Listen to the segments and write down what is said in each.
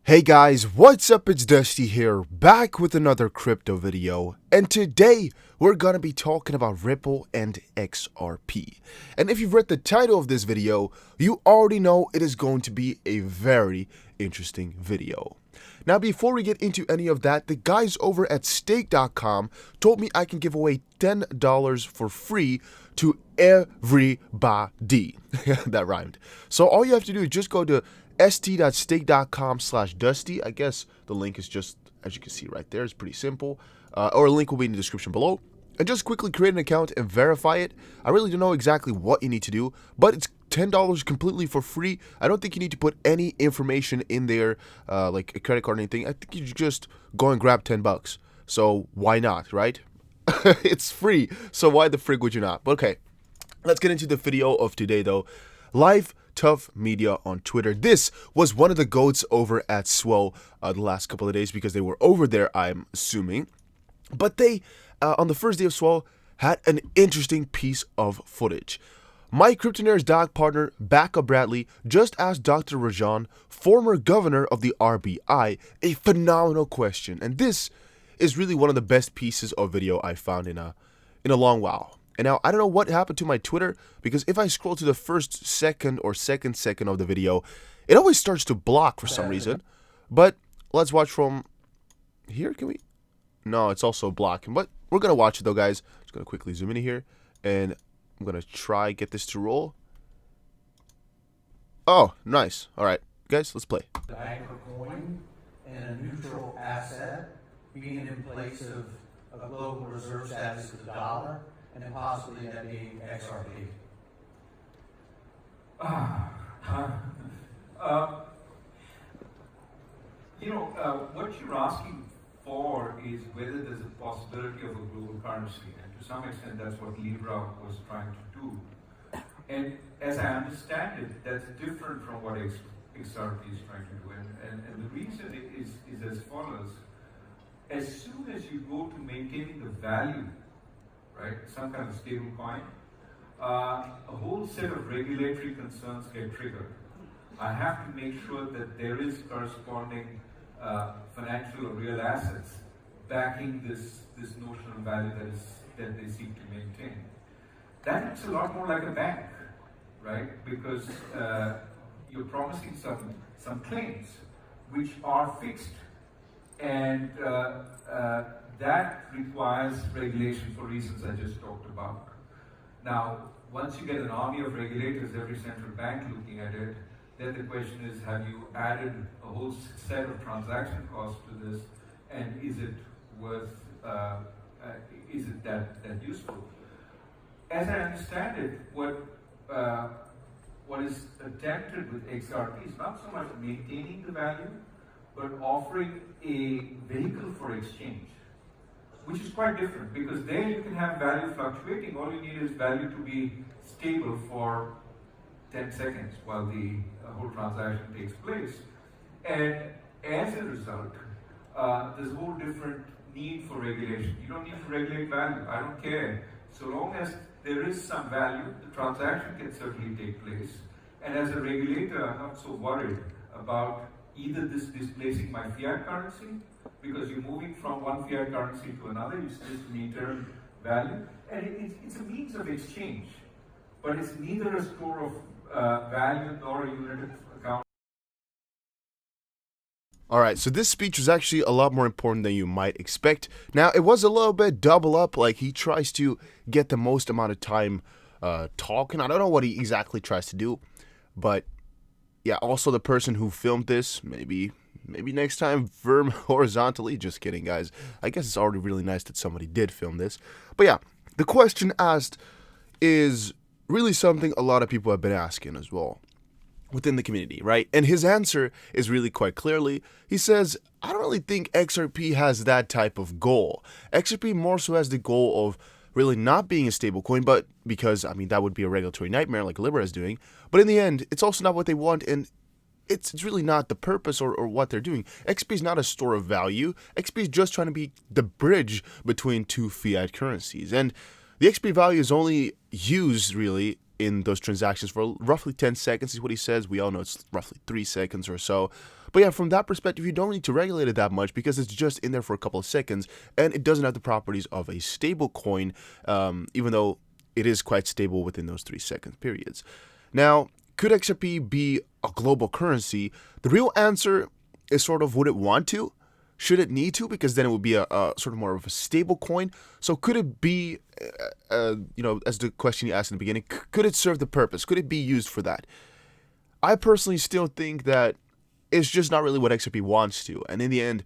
Hey guys, what's up? It's Dusty here, back with another crypto video, and today we're gonna be talking about Ripple and XRP. And if you've read the title of this video, you already know it is going to be a very interesting video. Now, before we get into any of that, the guys over at stake.com told me I can give away $10 for free to everybody. That rhymed. So all you have to do is just go to st.stake.com/dusty. I guess the link is just, as you can see right there, it's pretty simple. Or a link will be in the description below. And just quickly create an account and verify it. I really don't know exactly what you need to do, but it's $10 completely for free. I don't think you need to put any information in there, like a credit card or anything. I think you just go and grab 10 bucks. So why not, right? It's free, so why the frig would you not? But okay, let's get into the video of today though. Live Tough Media on Twitter. This was one of the GOATs over at Swell the last couple of days because they were over there, I'm assuming. But they, on the first day of Swell, had an interesting piece of footage. My Cryptonaires dog partner, Backup Bradley, just asked Dr. Rajan, former governor of the RBI, a phenomenal question. And this is really one of the best pieces of video I found in a long while. And now, I don't know what happened to my Twitter, because if I scroll to the first second or second of the video, it always starts to block for some reason. But let's watch from here, can we? No, it's also blocking, but we're going to watch it though, guys. Just going to quickly zoom in here, and I'm going to try get this to roll. Oh, nice. All right, guys, let's play. The anchor coin and a neutral asset being in place of a global reserve status of the dollar, and possibly that being XRP. What you're asking for is whether there's a possibility of a global currency, and to some extent that's what Libra was trying to do. And as I understand it, that's different from what XRP is trying to do. And the reason is as follows. As soon as you go to maintaining the value, right, some kind of stable coin, a whole set of regulatory concerns get triggered. I have to make sure that there is corresponding financial or real assets backing this notional value that they seek to maintain. That looks a lot more like a bank, right? Because you're promising some claims which are fixed, and that requires regulation for reasons I just talked about. Now, once you get an army of regulators, every central bank looking at it, then the question is, have you added a whole set of transaction costs to this, and is it worth, is it that useful? As I understand it, what is attempted with XRP is not so much maintaining the value, but offering a vehicle for exchange, which is quite different, because there you can have value fluctuating. All you need is value to be stable for 10 seconds while the whole transaction takes place. And as a result, there's a whole different need for regulation. You don't need to regulate value. I don't care. So long as there is some value, the transaction can certainly take place. And as a regulator, I'm not so worried about either this displacing my fiat currency, because you're moving from one fiat currency to another, you still maintain value, and it's a means of exchange, but it's neither a store of value nor a unit of account. Alright, so this speech was actually a lot more important than you might expect. Now, it was a little bit double up, like he tries to get the most amount of time talking. I don't know what he exactly tries to do, but yeah, also the person who filmed this, maybe next time film horizontally. Just kidding, guys. I guess it's already really nice that somebody did film this. But yeah, the question asked is really something a lot of people have been asking as well within the community, right? And his answer is really quite clearly, he says, I don't really think XRP has that type of goal. XRP more so has the goal of really not being a stable coin, but because, I mean, that would be a regulatory nightmare like Libra is doing. But in the end, it's also not what they want, and it's really not the purpose or what they're doing. XP is not a store of value. XP is just trying to be the bridge between two fiat currencies. And the XP value is only used, really, in those transactions for roughly 10 seconds is what he says. We all know it's roughly 3 seconds or so. But yeah, from that perspective, you don't need to regulate it that much because it's just in there for a couple of seconds, and it doesn't have the properties of a stable coin, even though it is quite stable within those 3-second periods. Now, could XRP be a global currency? The real answer is sort of, would it want to? Should it need to? Because then it would be a sort of more of a stable coin. So could it be, as the question you asked in the beginning, could it serve the purpose? Could it be used for that? I personally still think that it's just not really what XRP wants to. And in the end,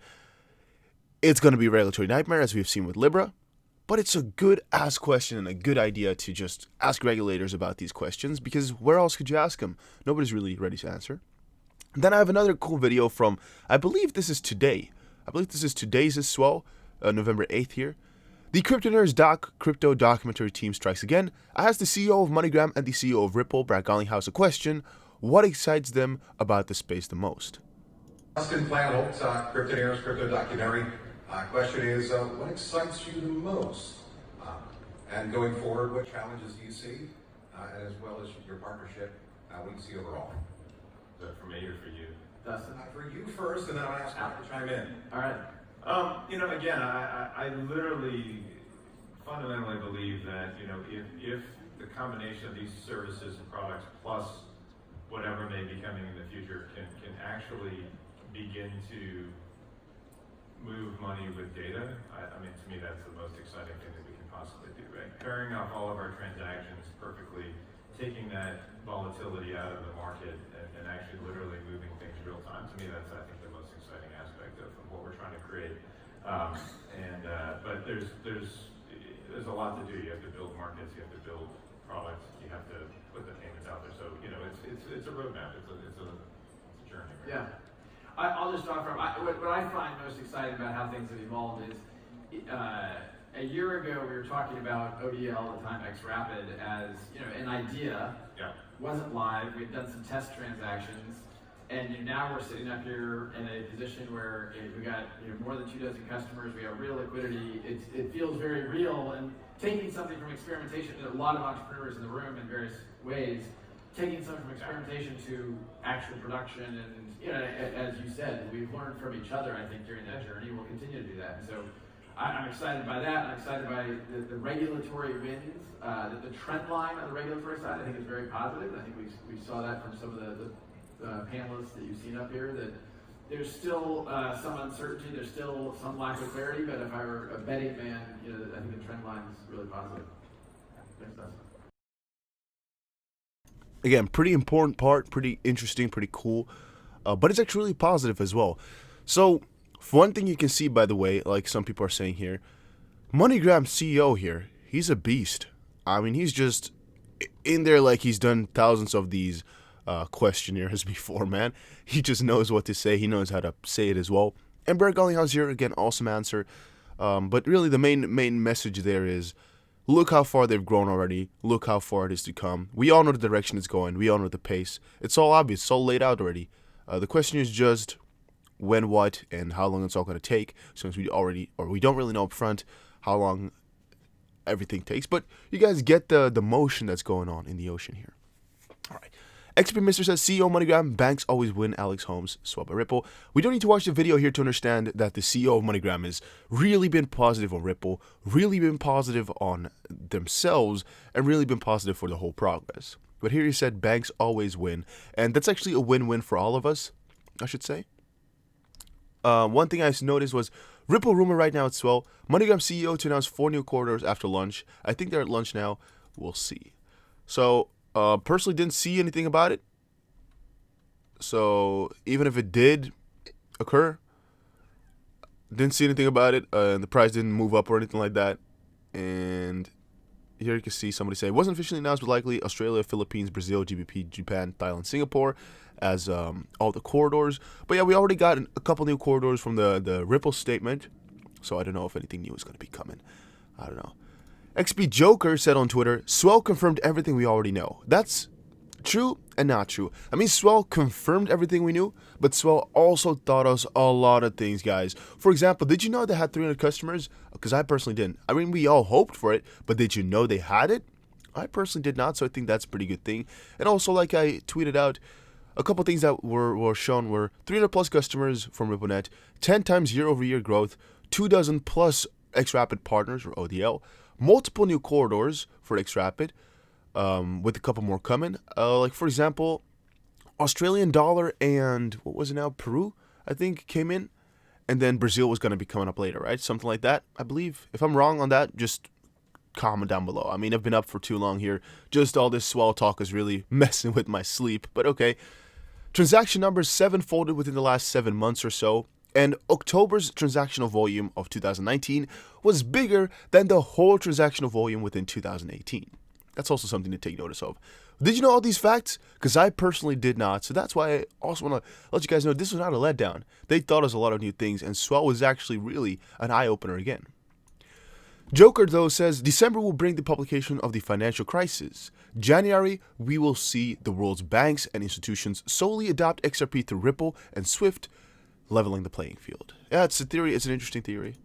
it's going to be a regulatory nightmare, as we've seen with Libra. But it's a good ask question and a good idea to just ask regulators about these questions, because where else could you ask them? Nobody's really ready to answer. Then I have another cool video from, I believe this is today. Today's is Swell, November 8th here. The Crypto Nerds crypto documentary team strikes again. I asked the CEO of MoneyGram and the CEO of Ripple, Brad Garlinghouse, a question: what excites them about the space the most? Austin Flannel, Crypto Nerds crypto documentary. Question is, what excites you the most? And going forward, what challenges do you see? As well as your partnership, what do you see overall? Is that for me or for you? Dustin? For you first, and then I'll ask Matt to chime in. All right. Again, I literally fundamentally believe that, if the combination of these services and products plus whatever may be coming in the future can actually begin to move money with data, to me that's the most exciting thing that we can possibly do, right? Pairing off all of our transactions perfectly, taking that volatility out of the market and actually literally moving things real time. To me, that's, I think, the most exciting aspect of what we're trying to create. But there's a lot to do. You have to build markets, you have to build products, you have to put the payments out there. So, it's a roadmap, it's a journey. Right? Yeah. I'll just talk from, what I find most exciting about how things have evolved is, a year ago we were talking about ODL, at the time XRapid, as an idea. Yeah. Wasn't live. We'd done some test transactions, and now we're sitting up here in a position where we got more than 24 customers. We have real liquidity. It feels very real, and taking something from experimentation. There are a lot of entrepreneurs in the room in various ways. Taking something from experimentation to actual production, and as you said, we've learned from each other. I think during that journey, we'll continue to do that. And so, I'm excited by that. I'm excited by the regulatory wins. The trend line on the regulatory side, I think, is very positive. I think we saw that from some of the panelists that you've seen up here. That there's still some uncertainty. There's still some lack of clarity. But if I were a betting man, I think the trend line is really positive. Thanks, Dustin. Again, pretty important part, pretty interesting, pretty cool, but it's actually really positive as well. So, for one thing you can see, by the way, like some people are saying here, MoneyGram CEO here, he's a beast. He's just in there like he's done thousands of these questionnaires before, man. He just knows what to say. He knows how to say it as well. And Brad Garlinghouse here, again, awesome answer. But really the main message there is, look how far they've grown already. Look how far it is to come. We all know the direction it's going. We all know the pace. It's all obvious. It's all laid out already. The question is just when, what, and how long it's all going to take. Since we don't really know up front how long everything takes. But you guys get the motion that's going on in the ocean here. All right. XP Mister says, CEO MoneyGram, banks always win. Alex Holmes, Swell by Ripple. We don't need to watch the video here to understand that the CEO of MoneyGram has really been positive on Ripple, really been positive on themselves, and really been positive for the whole progress. But here he said banks always win, and that's actually a win-win for all of us, I should say. One thing I noticed was Ripple rumor right now at Swell. MoneyGram CEO to announce 4 new corridors after lunch. I think they're at lunch now. We'll see. So, personally didn't see anything about it. So even if it did occur, didn't see anything about it. And the price didn't move up or anything like that. And here you can see somebody say, wasn't officially announced, but likely Australia, Philippines, Brazil, GBP, Japan, Thailand, Singapore as all the corridors. But yeah, we already got a couple new corridors from the Ripple statement. So I don't know if anything new is going to be coming. I don't know. XP Joker said on Twitter, Swell confirmed everything we already know. That's true and not true. Swell confirmed everything we knew, but Swell also taught us a lot of things, guys. For example, did you know they had 300 customers? Because I personally didn't. We all hoped for it, but did you know they had it? I personally did not, so I think that's a pretty good thing. And also, like I tweeted out, a couple things that were shown were 300 plus customers from RippleNet, 10 times year-over-year growth, 24 plus XRapid partners or ODL, multiple new corridors for XRapid, with a couple more coming. Like for example, Australian dollar and what was it now? Peru, I think, came in, and then Brazil was going to be coming up later, right? Something like that, I believe. If I'm wrong on that, just comment down below. I mean, I've been up for too long here. Just all this Swell talk is really messing with my sleep, but okay. Transaction numbers 7-folded within the last 7 months or so, and October's transactional volume of 2019 was bigger than the whole transactional volume within 2018. That's also something to take notice of. Did you know all these facts? Because I personally did not, so that's why I also want to let you guys know this was not a letdown. They taught us a lot of new things, and Swell was actually really an eye-opener again. Joker, though, says December will bring the publication of the financial crisis. January, we will see the world's banks and institutions solely adopt XRP through Ripple and Swift, leveling the playing field. Yeah, it's a theory. It's an interesting theory.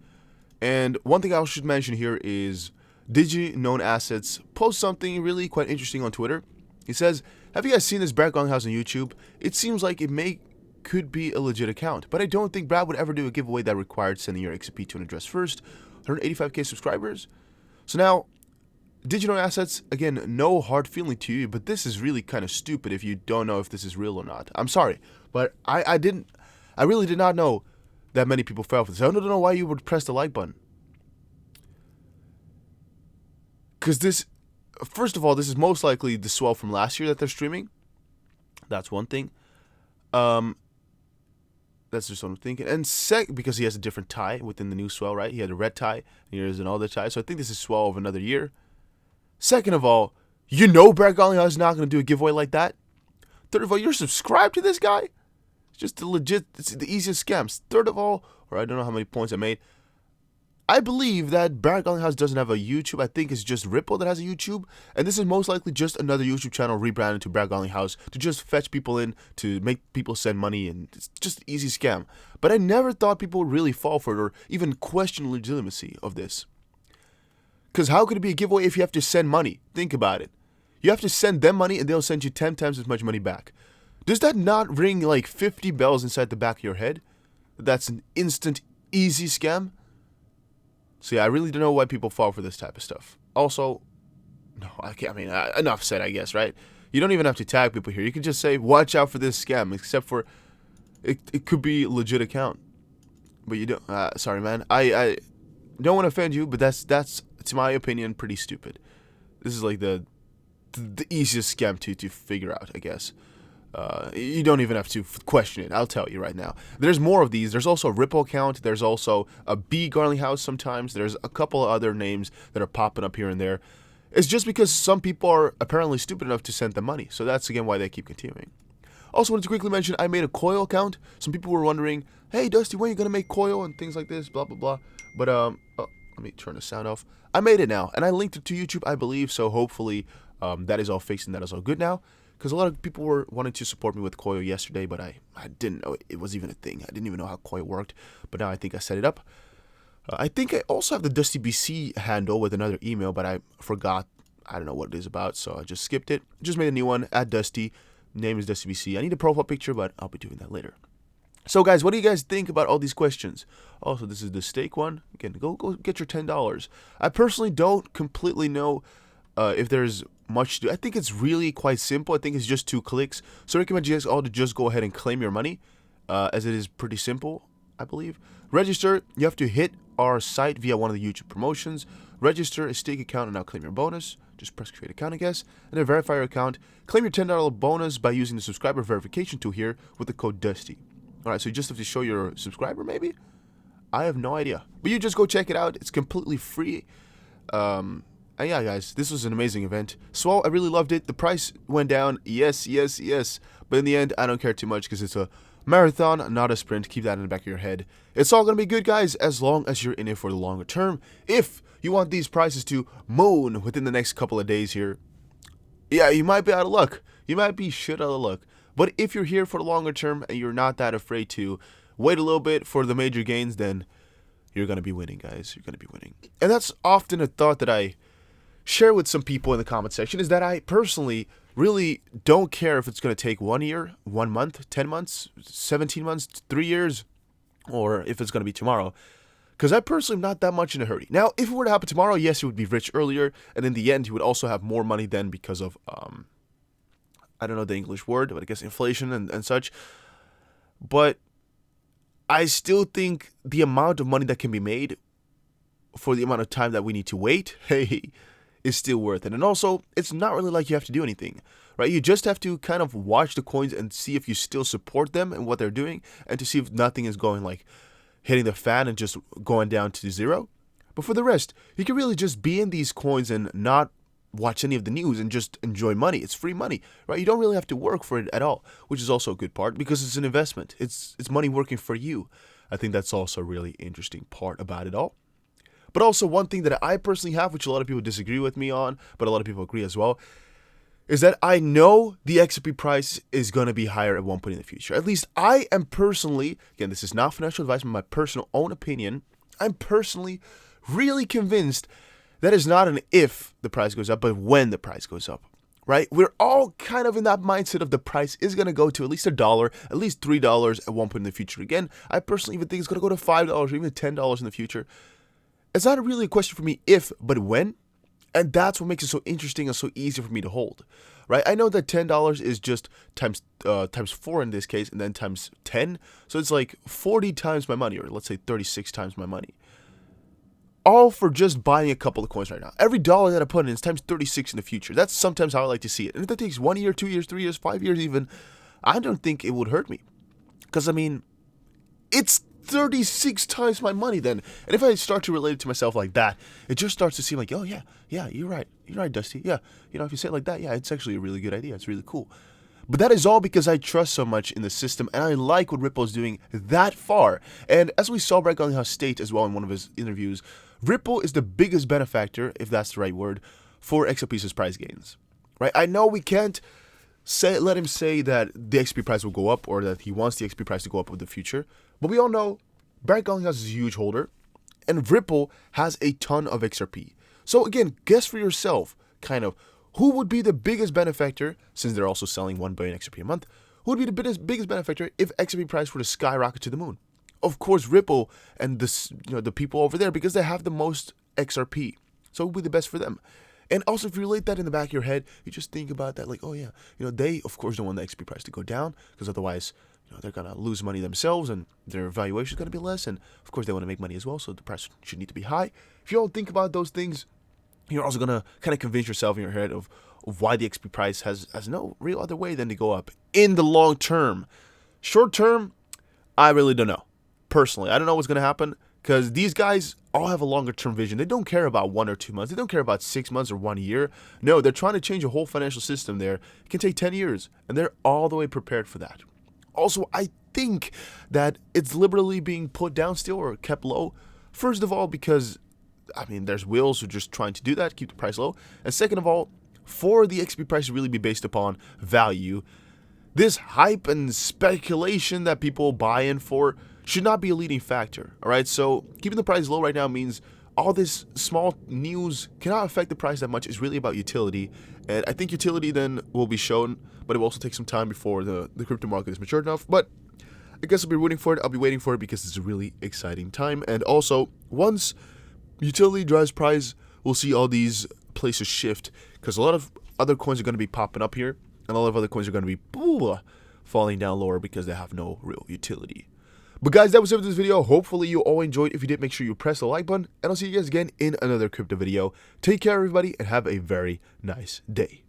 And one thing I should mention here is Digi Known Assets posts something really quite interesting on Twitter. He says, have you guys seen this Brad Garlinghouse on YouTube? It seems like could be a legit account, but I don't think Brad would ever do a giveaway that required sending your XRP to an address first. 185k subscribers. So now, Digital Assets, again, no hard feeling to you, but this is really kind of stupid if you don't know if this is real or not. I'm sorry, but I really did not know that many people fell for this. I don't know why you would press the like button. Because this, first of all, this is most likely the Swell from last year that they're streaming. That's one thing. That's just what I'm thinking. And because he has a different tie within the new Swell, right? He had a red tie, and here's another tie. So I think this is Swell of another year. Second of all, you know Brad Garlinghouse is not going to do a giveaway like that. Third of all, you're subscribed to this guy? It's just it's the easiest scams. Third of all, or I don't know how many points I made, I believe that Brad Garlinghouse doesn't have a YouTube. I think it's just Ripple that has a YouTube. And this is most likely just another YouTube channel rebranded to Brad Garlinghouse to just fetch people in, to make people send money, and it's just an easy scam. But I never thought people would really fall for it or even question the legitimacy of this. Because how could it be a giveaway if you have to send money? Think about it. You have to send them money and they'll send you 10 times as much money back. Does that not ring like 50 bells inside the back of your head? That's an instant, easy scam? So yeah, I really don't know why people fall for this type of stuff. Also, no, I can't. I mean, enough said, I guess, right? You don't even have to tag people here. You can just say, watch out for this scam, except for it could be a legit account. But you don't, sorry, man. I don't want to offend you, but that's, to my opinion, pretty stupid. This is like the easiest scam to figure out, I guess. You don't even have to question it. I'll tell you right now. There's more of these. There's also a Ripple account. There's also a B Garlinghouse sometimes. There's a couple of other names that are popping up here and there. It's just because some people are apparently stupid enough to send them money. So that's, again, why they keep continuing. Also wanted to quickly mention I made a Coil account. Some people were wondering, hey, Dusty, when are you going to make Coil and things like this, blah, blah, blah. But, oh, let me turn the sound off. I made it now, and I linked it to YouTube, I believe. So hopefully that is all fixed and that is all good now. Because a lot of people were wanting to support me with Coil yesterday, but I didn't know it was even a thing. I didn't even know how Coil worked, but now I think I set it up. I think I also have the DustyBC handle with another email, but I forgot. I don't know what it is about, so I just skipped it. Just made a new one, @Dusty. Name is DustyBC. I need a profile picture, but I'll be doing that later. So, guys, what do you guys think about all these questions? Also, this is the stake one. Again, go get your $10. I personally don't completely know if there's much to do. I think it's really quite simple. I think it's just 2 clicks. So I recommend you guys all to just go ahead and claim your money, as it is pretty simple, I believe. Register. You have to hit our site via one of the YouTube promotions. Register a stake account and now claim your bonus. Just press create account, I guess. And then verify your account. Claim your $10 bonus by using the subscriber verification tool here with the code DUSTY. Alright, so you just have to show your subscriber, maybe? I have no idea. But you just go check it out. It's completely free. And yeah, guys, this was an amazing event. Swell, I really loved it. The price went down. Yes, yes, yes. But in the end, I don't care too much because it's a marathon, not a sprint. Keep that in the back of your head. It's all going to be good, guys, as long as you're in it for the longer term. If you want these prices to moan within the next couple of days here, yeah, you might be out of luck. You might be shit out of luck. But if you're here for the longer term and you're not that afraid to wait a little bit for the major gains, then you're going to be winning, guys. You're going to be winning. And that's often a thought that I share with some people in the comment section, is that I personally really don't care if it's going to take 1 year, 1 month, 10 months, 17 months, 3 years, or if it's going to be tomorrow. Because I personally am not that much in a hurry. Now, if it were to happen tomorrow, yes, he would be rich earlier, and in the end, he would also have more money then because of, I don't know the English word, but I guess inflation and such. But I still think the amount of money that can be made for the amount of time that we need to wait, hey, is still worth it. And also, it's not really like you have to do anything, right? You just have to kind of watch the coins and see if you still support them and what they're doing, and to see if nothing is going like hitting the fan and just going down to zero. But for the rest, you can really just be in these coins and not watch any of the news and just enjoy money. It's free money, right? You don't really have to work for it at all, which is also a good part because it's an investment. It's money working for you. I think that's also a really interesting part about it all. But also one thing that I personally have, which a lot of people disagree with me on, but a lot of people agree as well, is that I know the XRP price is going to be higher at one point in the future. At least I am personally, again, this is not financial advice, but my personal own opinion, I'm personally really convinced that is not an if the price goes up, but when the price goes up, right? We're all kind of in that mindset of the price is going to go to at least $1, at least $3 at one point in the future. Again, I personally even think it's going to go to $5 or even $10 in the future. It's not really a question for me if, but when. And that's what makes it so interesting and so easy for me to hold, right? I know that $10 is just times 4 in this case, and then times 10. So it's like 40 times my money, or let's say 36 times my money. All for just buying a couple of coins right now. Every dollar that I put in is times 36 in the future. That's sometimes how I like to see it. And if that takes 1 year, 2 years, 3 years, 5 years even, I don't think it would hurt me. Because, I mean, it's 36 times my money then. And if I start to relate it to myself like that, it just starts to seem like, oh yeah, you're right, Dusty. Yeah, if you say it like that, yeah, it's actually a really good idea. It's really cool. But that is all because I trust so much in the system, and I like what Ripple is doing that far. And as we saw Brett Garlinghouse state as well in one of his interviews, Ripple is the biggest benefactor, if that's the right word, for XRP's price gains. Right? I know we can't let him say that the XRP price will go up, or that he wants the XRP price to go up in the future. But we all know Brett Garlinghouse is a huge holder, and Ripple has a ton of XRP. So again, guess for yourself, kind of, who would be the biggest benefactor, since they're also selling 1 billion XRP a month, who would be the biggest benefactor if XRP price were to skyrocket to the moon? Of course, Ripple and the people over there, because they have the most XRP. So it would be the best for them. And also, if you relate that in the back of your head, you just think about that like, oh yeah, they, of course, don't want the XRP price to go down, because otherwise, they're going to lose money themselves, and their valuation is going to be less, and of course, they want to make money as well, so the price should need to be high. If you don't think about those things, you're also going to kind of convince yourself in your head of why the XP price has no real other way than to go up in the long term. Short term, I really don't know. Personally, I don't know what's going to happen, because these guys all have a longer term vision. They don't care about 1 or 2 months. They don't care about 6 months or 1 year. No, they're trying to change a whole financial system there. It can take 10 years, and they're all the way prepared for that. Also, I think that it's liberally being put down still, or kept low. First of all, because, I mean, there's whales who are just trying to do that, keep the price low. And second of all, for the XP price to really be based upon value, this hype and speculation that people buy in for should not be a leading factor. All right, so keeping the price low right now means all this small news cannot affect the price that much. It's really about utility. And I think utility then will be shown, but it will also take some time before the crypto market is mature enough. But I guess I'll be rooting for it. I'll be waiting for it because it's a really exciting time. And also, once utility drives price, we'll see all these places shift, because a lot of other coins are going to be popping up here, and a lot of other coins are going to be falling down lower because they have no real utility. But guys, that was it for this video. Hopefully you all enjoyed. If you did, make sure you press the like button, and I'll see you guys again in another crypto video. Take care, everybody, and have a very nice day.